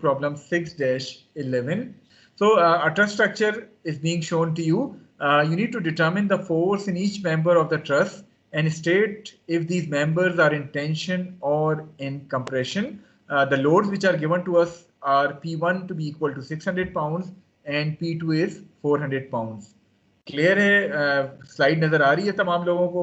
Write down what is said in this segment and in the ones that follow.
Problem 6-11. So a trust structure is being shown to you. You need to determine the force in each member of the truss and state if these members are in tension or in compression. The loads which are given to us are P1 to be equal to 600 pounds and P2 is 400 pounds. Clear है? Slide नजर आ रही है तमाम लोगों को?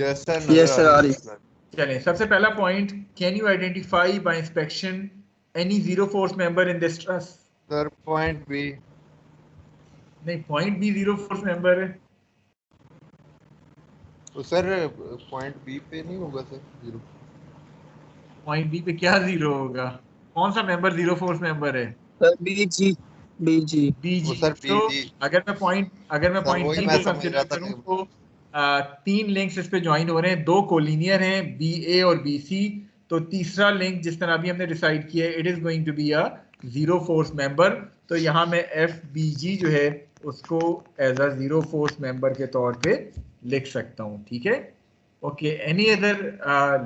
Yes sir. Yes sir, आ रही है। चलें, सबसे पहला point, can you identify bye inspection any zero force member in this truss? Sir, point B. नहीं, point B zero force member है। तो सर point B पे नहीं होगा सर जीरो। Point B पे क्या जीरो होगा? कौन सा मेंबर जीरो फोर्स मेंबर है? BG वो सर तो BG। अगर मैं पॉइंट वही B मैं को समझ कंसीडर रहा था करूं कि- तो तीन लिंक्स इस पे ज्वाइन हो रहे हैं, दो कोलिनियर हैं BA और BC। तो तीसरा लिंक जिस तरह अभी हमने डिसाइड किया है, it is going to be a zero force member. तो यहाँ में FBG जो है उसको as a zero force member के तौर पे लिख सकता हूँ। ठीक है, okay. Any other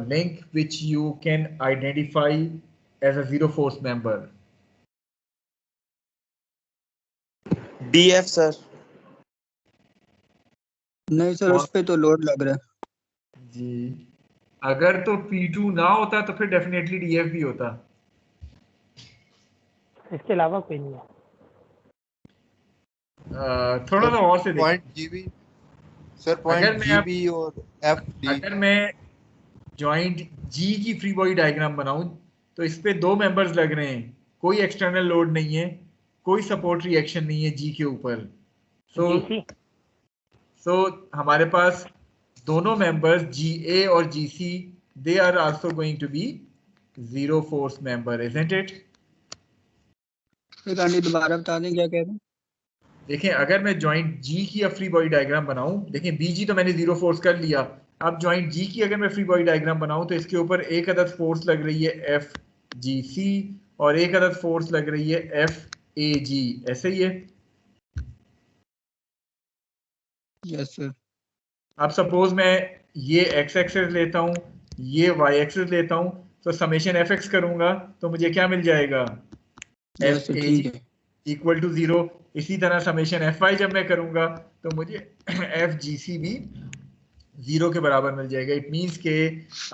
link which you can identify as a zero force member? DF sir. नहीं सर, उस पे तो लोड लग रहा है जी, अगर तो P2 ना होता तो फिर डेफिनेटली DF भी होता। इसके अलावा कोई नहीं है। थोड़ा सा और से देखिए। Point GB सर अगर point मैं GB और FD। अगर मैं जॉइंट G की फ्री बॉडी डायग्राम बनाऊं तो इस पे दो मेंबर्स लग रहे हैं, कोई एक्सटर्नल लोड नहीं है, कोई सपोर्ट रिएक्शन नहीं है G के ऊपर। सो हमारे पास दोनों मेंबर्स GA और GC, they are also going to be zero force member, isn't it? Rani दोबारा बता दें क्या कह रहे हैं? देखें, अगर मैं जॉइंट G की फ्री बॉडी डायग्राम बनाऊं, देखें BG तो मैंने जीरो फोर्स कर लिया, अब जॉइंट G की अगर मैं फ्री बॉडी डायग्राम बनाऊं तो इसके ऊपर एक अदद फोर्स लग रही है FGC और एक अदद फोर्स लग रही है FAG, ऐसे ही है। Yes sir. अब सपोज मैं ये x एक्सिस लेता हूं, ये y एक्सिस लेता हूं, तो समेशन fx करूंगा तो मुझे क्या मिल जाएगा? यस सर, ठीक है। Equal to zero. इसी तरह समेशन fy जब मैं करूंगा तो मुझे FGC भी जीरो के बराबर मिल जाएगा। इट मींस के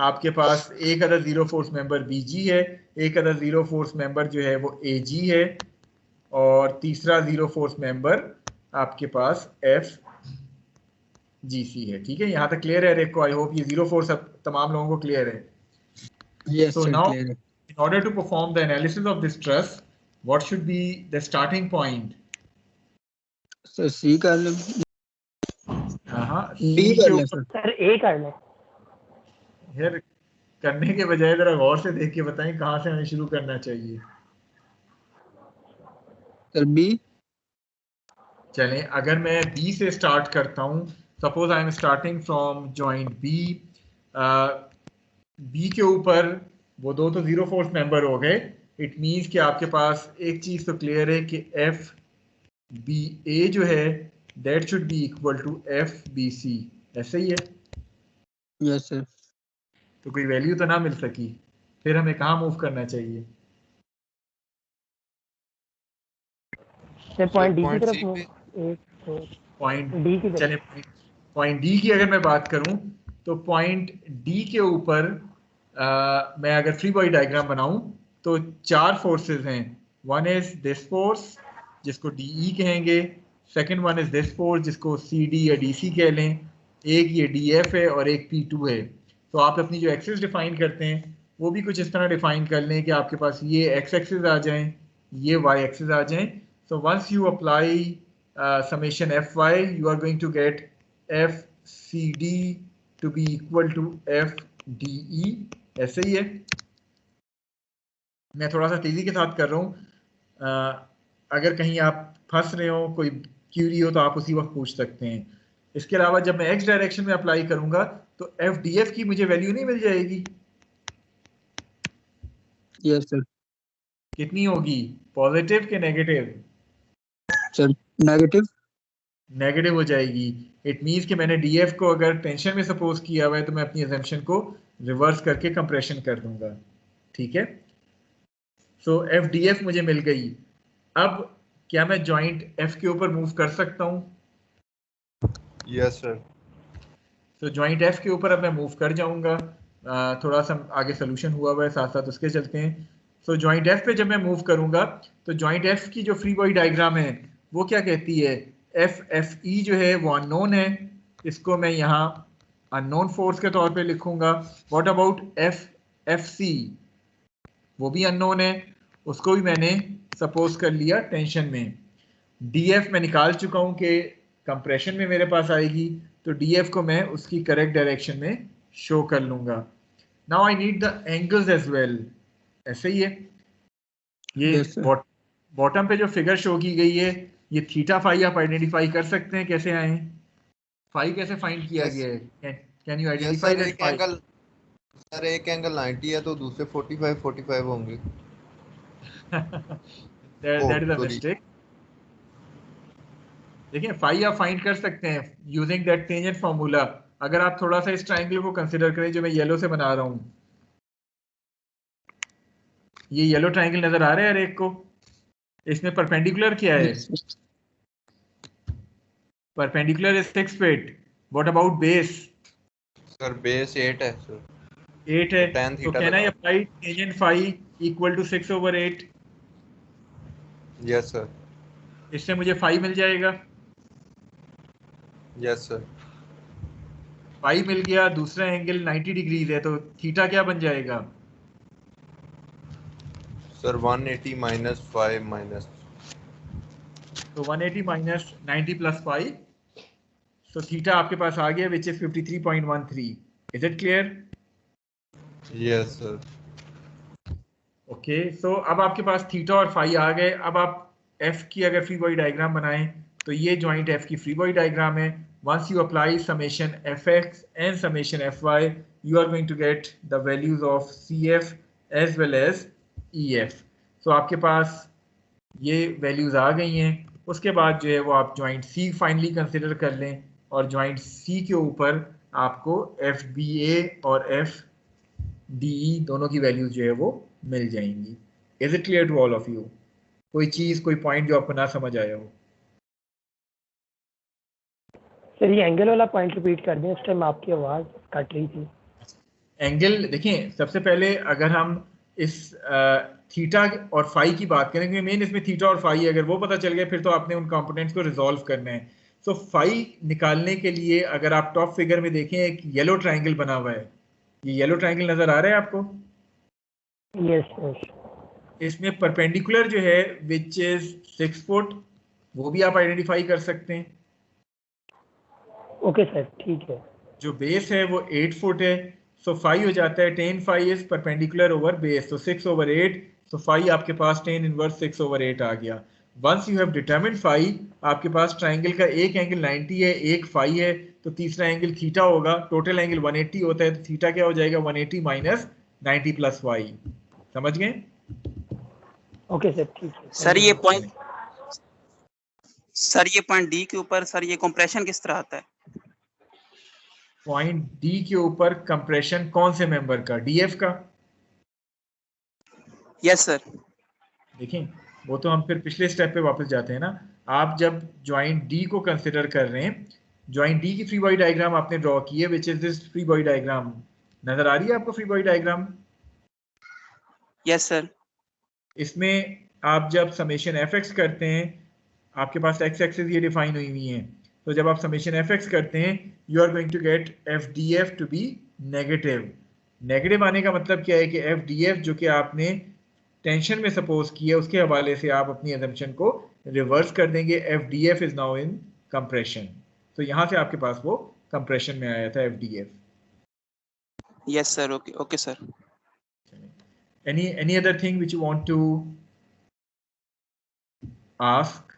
आपके पास एक other zero force member BG है, एक अदर जीरो फोर्स मेंबर जो है वो AG है और तीसरा जीरो फोर्स मेंबर आपके पास FGC है। ठीक है, यहाँ तक क्लियर है रेको? आई होप ये जीरो फोर्स अब तमाम लोगों को क्लियर है। Yes So sir, now, clear है। in order to perform the analysis of this truss, what should be the starting point? Sir C कर लें। हाँ, B C कर के लें ऊपर सर। सर A कर लें। यार करने के बजाय जरा गौर से देख के बताएं कहाँ से हमें शुरू करना चाहिए। Sir B। चलें, अगर मैं B से स्टार्ट करता हूँ, suppose I am starting from joint B। B के ऊपर वो दो तो जीरो फोर्स मेंबर हो गए। इट मींस कि आपके पास एक चीज तो क्लियर है कि FBA जो है that should be equal to FBC, ऐसे ही है। Yes sir. तो कोई वैल्यू तो ना मिल सकी, फिर हमें कहाँ मूव करना चाहिए? पॉइंट डी की point तरफ C पे। पॉइंट डी की तरफ। चले, पॉइंट डी की अगर मैं बात करूं तो पॉइंट डी के ऊपर मैं अगर फ्री बॉडी डायग्राम बनाऊं तो चार फोर्सेस हैं। वन इज दिस फोर्स जिसको DE कहेंगे, second one is this force जिसको CD या DC कह लें, एक ये DF है और एक P2 है। तो आप अपनी जो एक्सिस डिफाइन करते हैं वो भी कुछ इस तरह डिफाइन कर लें कि आपके पास ये x एक्सिस आ जाएं, ये y एक्सिस आ जाएं। So once you apply summation Fy, you are going to get FCD to be equal to FDE, ऐसे ही है। मैं थोड़ा सा तेजी के साथ कर रहा हूँ, अगर कहीं आप फंस रहे हो, कोई क्यूरी हो तो आप उसी वक्त पूछ सकते हैं। इसके अलावा जब मैं x डायरेक्शन में अप्लाई करूंगा तो FDF की मुझे वैल्यू नहीं मिल जाएगी? Yes sir. कितनी होगी, पॉजिटिव के नेगेटिव? Sir negative. नेगेटिव हो जाएगी। इट मीन्स कि मैंने डीएफ को अगर टेंशन में सपोज किया हुआ है तो मैं अपनी अजम्पशन को रिवर्स करके कंप्रेशन कर दूंगा। ठीक है, सो एफ डी एफ मुझे मिल गई। अब क्या मैं जॉइंट एफ के ऊपर मूव कर सकता हूँ? Yes sir. तो जॉइंट एफ के ऊपर अब मैं मूव कर जाऊंगा। थोड़ा सा आगे सोल्यूशन हुआ है, साथ साथ उसके चलते हैं। सो जॉइंट एफ पे जब मैं मूव करूंगा तो जॉइंट एफ की जो फ्री बॉडी डायग्राम है वो क्या कहती है? एफ एफ ई जो है वो अननोन है, इसको मैं यहाँ अननोन फोर्स के तौर पे लिखूंगा। What about F F C? वो भी अननोन है, उसको भी मैंने सपोज कर लिया टेंशन में। डी एफ मैं निकाल चुका हूँ कि कंप्रेशन में मेरे पास आएगी, तो डी एफ को मैं उसकी करेक्ट डायरेक्शन में शो कर लूंगा। Now I need the angles as well. ऐसे ही है ये। Yes, sir. बॉटम पे जो फिगर शो की गई है ये थीटा फाई आप आइडेंटिफाई कर सकते हैं कैसे आए? फाई कैसे फाइंड किया Yes. गया है? Can you yes identify sir, that phi? Sir एक एंगल 90 है तो दूसरे 45 होंगे। That is a sorry. Mistake. देखिए फाई आप फाइंड कर सकते हैं यूजिंग दैट टेंजेंट फार्मूला। अगर आप थोड़ा सा इस ट्रायंगल को कंसीडर करें जो मैं येलो से बना रहा हूँ, ये येलो ट्रायंगल नजर आ रहा है हर एक को? इसमें परपेंडिकुलर क्या है? Yes, sir. Perpendicular is 6 feet. What about base? Sir base 8 है सर। 8 है। tan तो theta कैन आई लगा। Apply tangent phi equal to 6/8? Yes sir. इससे मुझे फाई मिल जाएगा। Yes sir. फाई मिल गया, दूसरा एंगल 90 डिग्रीज है, तो थीटा क्या बन जाएगा? Sir 180 minus 5 minus. तो 180 माइनस 90 प्लस 5, सो थीटा आपके पास आ गया which is 53.13। Is it clear? Yes sir. Okay, so अब आपके पास थीटा और फाई आ गए। अब आप एफ की अगर फ्री बॉडी डायग्राम बनाएं तो ये जॉइंट एफ की फ्री बॉडी डायग्राम है। Once you apply summation F X and summation F Y, you are going to get the values of C F as well as E F. So आपके पास ये values आ गई हैं। उसके बाद जो है वो आप जॉइंट सी फाइनली कंसिडर कर लें, और जॉइंट सी के ऊपर आपको एफ बी ए और एफ डी ई दोनों की वैल्यूज जो है वो मिल जाएंगी। Is it clear to all of you? कोई चीज, कोई पॉइंट जो आपको ना समझ आया हो? सर ये एंगल वाला पॉइंट रिपीट कर दें, उस टाइम आपकी आवाज़ कट रही थी। एंगल देखें, सबसे पहले अगर हम इस थीटा और फाई की बात करेंगे, मेन इसमें थीटा और फाई, अगर वो पता चल गया फिर तो आपने उन कंपोनेंट्स को रिजॉल्व करना है। सो फाई निकालने के लिए अगर आप टॉप फिगर में देखें एक येलो ट्राइंगल बना हुआ है, ये येलो ट्राइंगल नजर आ रहा है आपको? Yes yes. इसमें परपेंडिकुलर जो है विच इज 6 फुट, वो भी आप आइडेंटिफाई कर सकते हैं। ओके सर, ठीक है। जो बेस है वो 8 फुट है, सो फाई हो जाता है 10 phi is perpendicular over base, तो 6/8, सो फाई आपके पास 10 इनवर्स 6/8 आ गया। Once you have determined phi, आपके पास ट्राइंगल का एक एंगल 90 है, एक फाई है, तो तीसरा एंगल थीटा होगा। टोटल एंगल 180 होता है, तो थीटा क्या हो जाएगा? 180 माइनस 90 प्लस वाई। समझ गए? ओके सर, ठीक है। सर ये पॉइंट डी के ऊपर सर ये कंप्रेशन किस तरह आता है? पॉइंट डी के ऊपर कंप्रेशन कौन से मेंबर का? डीएफ का? Yes sir. देखें, वो तो हम फिर पिछले स्टेप पे वापस जाते हैं ना। आप जब ज्वाइंट डी को कंसिडर कर रहे हैं, ज्वाइंट डी की फ्री बॉडी डायग्राम आपने ड्रॉ की है, which is this free body diagram. नजर आ रही है आपको free body diagram? Yes sir. इसमें आप जब समेशन एफ एक्स करते हैं, आपके पास एक्स एक्सिस ये डिफाइन हुई हुई हैं, तो जब आप समेशन एफ एक्स करते हैं you are going to get F D F to be negative. Negative आने का मतलब क्या है कि एफ डी एफ जो कि आपने टेंशन में सपोज किया उसके हवाले से आप अपनी अजम्पशन को रिवर्स कर देंगे। F D F is now in compression, तो यहाँ से आपके पास वो कंप्रेशन में आया था F D F. Yes sir. Okay okay sir. any other thing which you want to ask?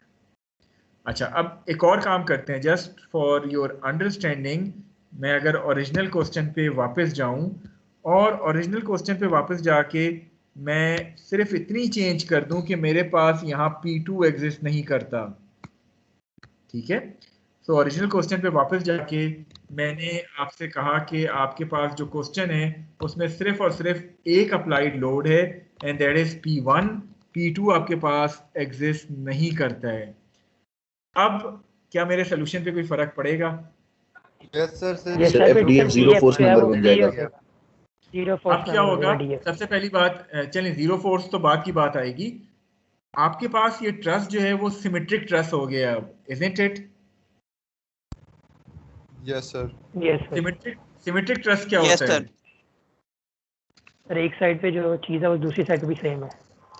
अच्छा, अब एक और काम करते हैं जस्ट फॉर योर अंडरस्टैंडिंग। मैं अगर ओरिजिनल क्वेश्चन पे वापस जाऊं और ओरिजिनल क्वेश्चन पे वापस जाके मैं सिर्फ इतनी चेंज कर दूं कि मेरे पास यहाँ P2 एग्जिस्ट नहीं करता, ठीक है? सो ओरिजिनल क्वेश्चन पे वापस जाके मैंने आपसे कहा कि आपके पास जो क्वेश्चन है उसमें सिर्फ और सिर्फ एक अप्लाइड लोड है and that is P1, P2 आपके पास एग्जिस्ट नहीं करता है। अब क्या मेरे सोल्यूशन पे कोई फर्क पड़ेगा? यस सर ये sir FDF zero force number बन जाएगा। जीरो अब फोर्स क्या होगा? सबसे पहली बात, चलें जीरो फोर्स तो बाद की बात आएगी। आपके पास ये ट्रस जो है वो सिमेट्रिक ट्रस हो गया अब, isn't it? Yes sir. Yes sir. Symmetric truss क्या Yes, होता है? sir. सर एक साइड पे जो चीज़ है वो दूसरी साइड पे भी सेम है।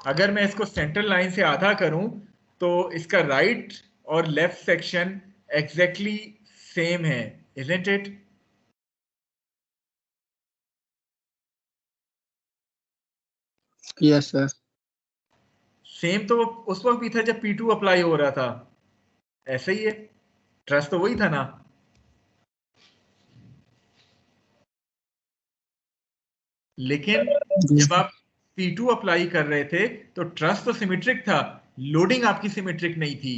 अगर मैं इसको सेंट्रल लाइन से आधा करूं तो इसका राइट और लेफ्ट सेक्शन एग्जैक्टली सेम है, isn't it? Yes sir. Same तो उस वक्त भी था जब P2 अप्लाई हो रहा था, ऐसे ही है, ट्रस्ट तो वही था ना। लेकिन जब आप P2 अप्लाई कर रहे थे तो ट्रस्ट तो सिमेट्रिक था, लोडिंग आपकी सिमेट्रिक नहीं थी।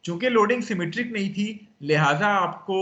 चूंकि लोडिंग सिमेट्रिक नहीं थी लिहाजा आपको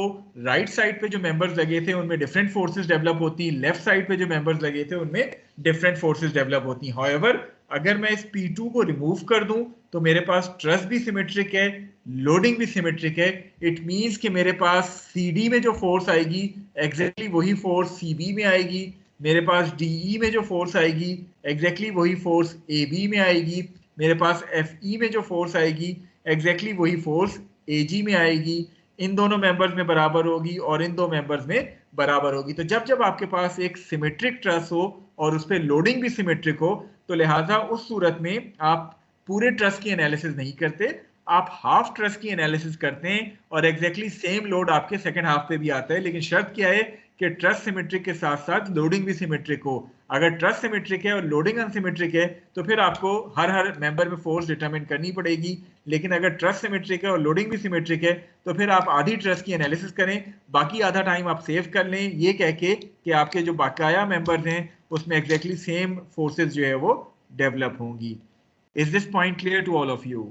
राइट साइड पे जो मेंबर्स लगे थे उनमें डिफरेंट फोर्सेस डेवलप होती, लेफ्ट साइड पे जो मेंबर्स लगे थे उनमें डिफरेंट फोर्सेस डेवलप होती। हाउएवर अगर मैं इस P2 को रिमूव कर दूं तो मेरे पास ट्रस्ट भी सिमेट्रिक है, लोडिंग भी सिमेट्रिक है। इट मींस कि मेरे पास CD में जो फोर्स आएगी एग्जैक्टली वही फोर्स CB में आएगी, मेरे पास DE में जो फोर्स आएगी एग्जैक्टली वही फोर्स AB में आएगी, मेरे पास FE में जो फोर्स आएगी एग्जैक्टली वही फोर्स AG में आएगी। इन दोनों मेंबर्स में बराबर होगी और इन दो मेंबर्स में बराबर होगी। तो जब जब आपके पास एक सिमेट्रिक ट्रस हो और उस पर लोडिंग भी सिमेट्रिक हो तो लिहाजा उस सूरत में आप पूरे ट्रस की एनालिसिस नहीं करते, आप हाफ ट्रस की एनालिसिस करते हैं और एग्जैक्टली सेम लोड आपके सेकंड हाफ पे भी आता है। लेकिन शर्त क्या है कि ट्रस सिमेट्रिक के साथ साथ लोडिंग भी सिमेट्रिक हो। अगर ट्रस सिमेट्रिक है और लोडिंग अनसिमेट्रिक है तो फिर आपको हर मेंबर में फोर्स डिटरमिन करनी पड़ेगी। लेकिन अगर ट्रस सिमेट्रिक है और लोडिंग भी सिमेट्रिक है तो फिर आप आधी ट्रस की एनालिसिस करें, बाकी आधा टाइम आप सेव कर लें ये कह के कि आपके जो बकाया मेंबर्स हैं उसमें एग्जैक्टली सेम फोर्सेस जो है वो डेवलप होंगी। Is this point clear to all of you?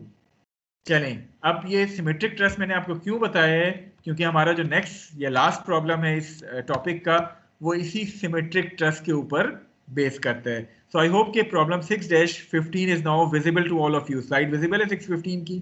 चलें, अब ये सिमेट्रिक ट्रस मैंने आपको क्यों बताया है, क्योंकि हमारा जो नेक्स्ट या लास्ट प्रॉब्लम है इस टॉपिक का वो इसी सिमेट्रिक ट्रस के ऊपर बेस करता है। सो आई होप कि problem 6-15 is now visible to all of you. Slide visible है 6-15 की?